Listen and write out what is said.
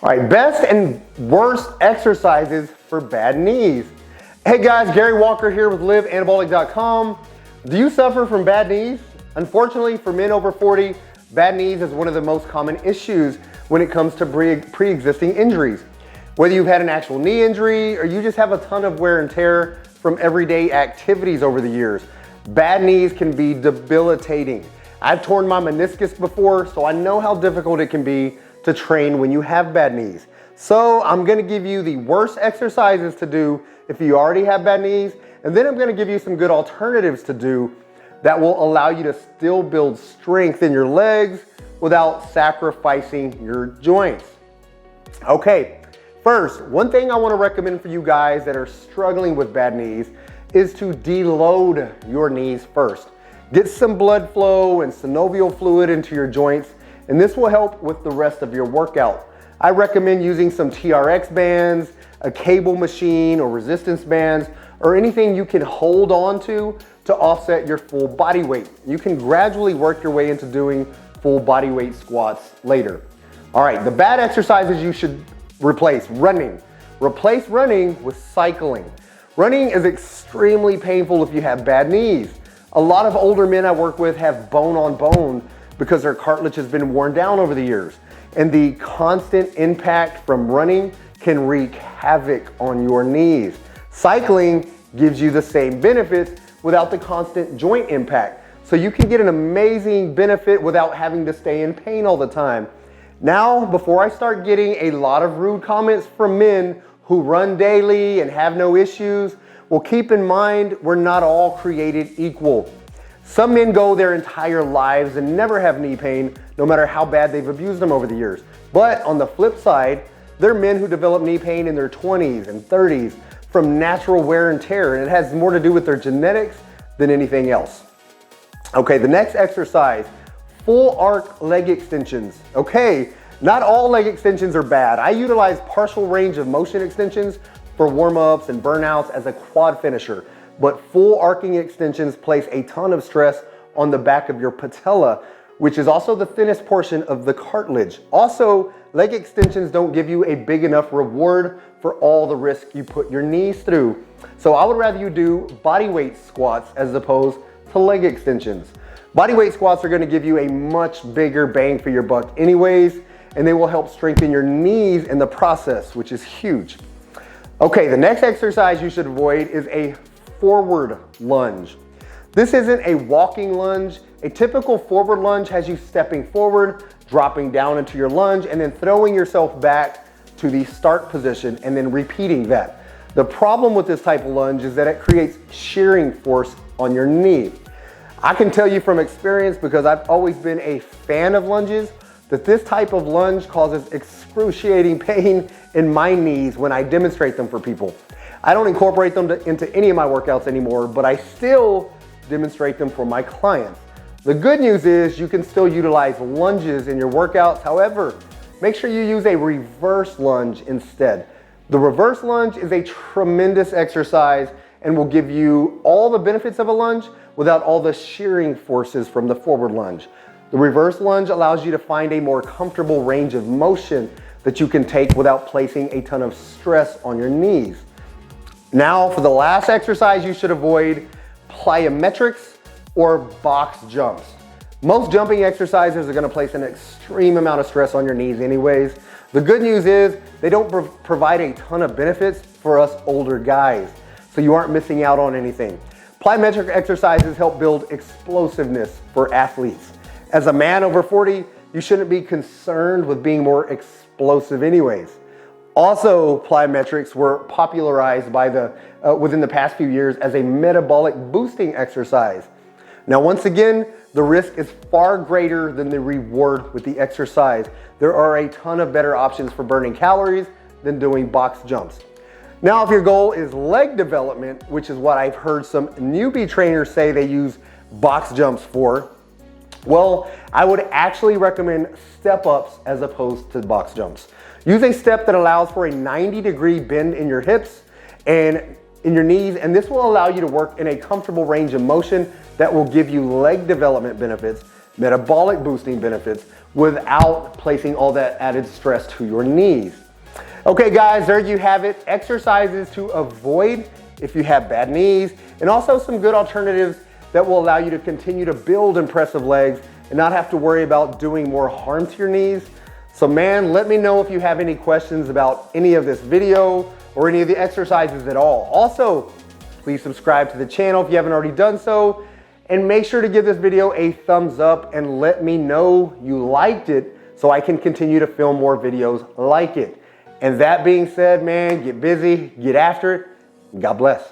All right, best and worst exercises for bad knees. Hey guys, Gary Walker here with liveanabolic.com. Do you suffer from bad knees? Unfortunately, for men over 40, bad knees is one of the most common issues when it comes to pre-existing injuries. Whether you've had an actual knee injury or you just have a ton of wear and tear from everyday activities over the years, bad knees can be debilitating. I've torn my meniscus before, so I know how difficult it can be to train when you have bad knees. So I'm gonna give you the worst exercises to do if you already have bad knees, and then I'm gonna give you some good alternatives to do that will allow you to still build strength in your legs without sacrificing your joints. Okay, first, one thing I wanna recommend for you guys that are struggling with bad knees is to deload your knees first. Get some blood flow and synovial fluid into your joints, and this will help with the rest of your workout. I recommend using some TRX bands, a cable machine or resistance bands, or anything you can hold on to offset your full body weight. You can gradually work your way into doing full body weight squats later. All right, the bad exercises you should replace: running. Replace running with cycling. Running is extremely painful if you have bad knees. A lot of older men I work with have bone on bone because their cartilage has been worn down over the years. And the constant impact from running can wreak havoc on your knees. Cycling gives you the same benefits without the constant joint impact. So you can get an amazing benefit without having to stay in pain all the time. Now, before I start getting a lot of rude comments from men who run daily and have no issues, well, keep in mind, we're not all created equal. Some men go their entire lives and never have knee pain, no matter how bad they've abused them over the years. But on the flip side, there are men who develop knee pain in their 20s and 30s from natural wear and tear, and it has more to do with their genetics than anything else. Okay, the next exercise, full arc leg extensions. Okay, not all leg extensions are bad. I utilize partial range of motion extensions for warm-ups and burnouts as a quad finisher, but full arcing extensions place a ton of stress on the back of your patella, which is also the thinnest portion of the cartilage. Also, leg extensions don't give you a big enough reward for all the risk you put your knees through. So I would rather you do bodyweight squats as opposed to leg extensions. Bodyweight squats are gonna give you a much bigger bang for your buck anyways, and they will help strengthen your knees in the process, which is huge. Okay, the next exercise you should avoid is a forward lunge. This isn't a walking lunge. A typical forward lunge has you stepping forward, dropping down into your lunge, and then throwing yourself back to the start position and then repeating that. The problem with this type of lunge is that it creates shearing force on your knee. I can tell you from experience, because I've always been a fan of lunges, that this type of lunge causes excruciating pain in my knees when I demonstrate them for people. I don't incorporate them into any of my workouts anymore, but I still demonstrate them for my clients. The good news is you can still utilize lunges in your workouts. However, make sure you use a reverse lunge instead. The reverse lunge is a tremendous exercise and will give you all the benefits of a lunge without all the shearing forces from the forward lunge. The reverse lunge allows you to find a more comfortable range of motion that you can take without placing a ton of stress on your knees. Now, for the last exercise you should avoid, plyometrics or box jumps. Most jumping exercises are gonna place an extreme amount of stress on your knees anyways. The good news is they don't provide a ton of benefits for us older guys, so you aren't missing out on anything. Plyometric exercises help build explosiveness for athletes. As a man over 40, you shouldn't be concerned with being more explosive anyways. Also, plyometrics were popularized by within the past few years as a metabolic boosting exercise. Now, once again, the risk is far greater than the reward with the exercise. There are a ton of better options for burning calories than doing box jumps. Now, if your goal is leg development, which is what I've heard some newbie trainers say they use box jumps for, well, I would actually recommend step-ups as opposed to box jumps. Use a step that allows for a 90-degree bend in your hips and in your knees, and this will allow you to work in a comfortable range of motion that will give you leg development benefits. metabolic boosting benefits without placing all that added stress to your knees. Okay guys, there you have it. Exercises to avoid if you have bad knees, and also some good alternatives that will allow you to continue to build impressive legs and not have to worry about doing more harm to your knees. So man, let me know if you have any questions about any of this video or any of the exercises at all. Also, please subscribe to the channel if you haven't already done so, and make sure to give this video a thumbs up and let me know you liked it so I can continue to film more videos like it. And that being said, man, get busy, get after it, and God bless.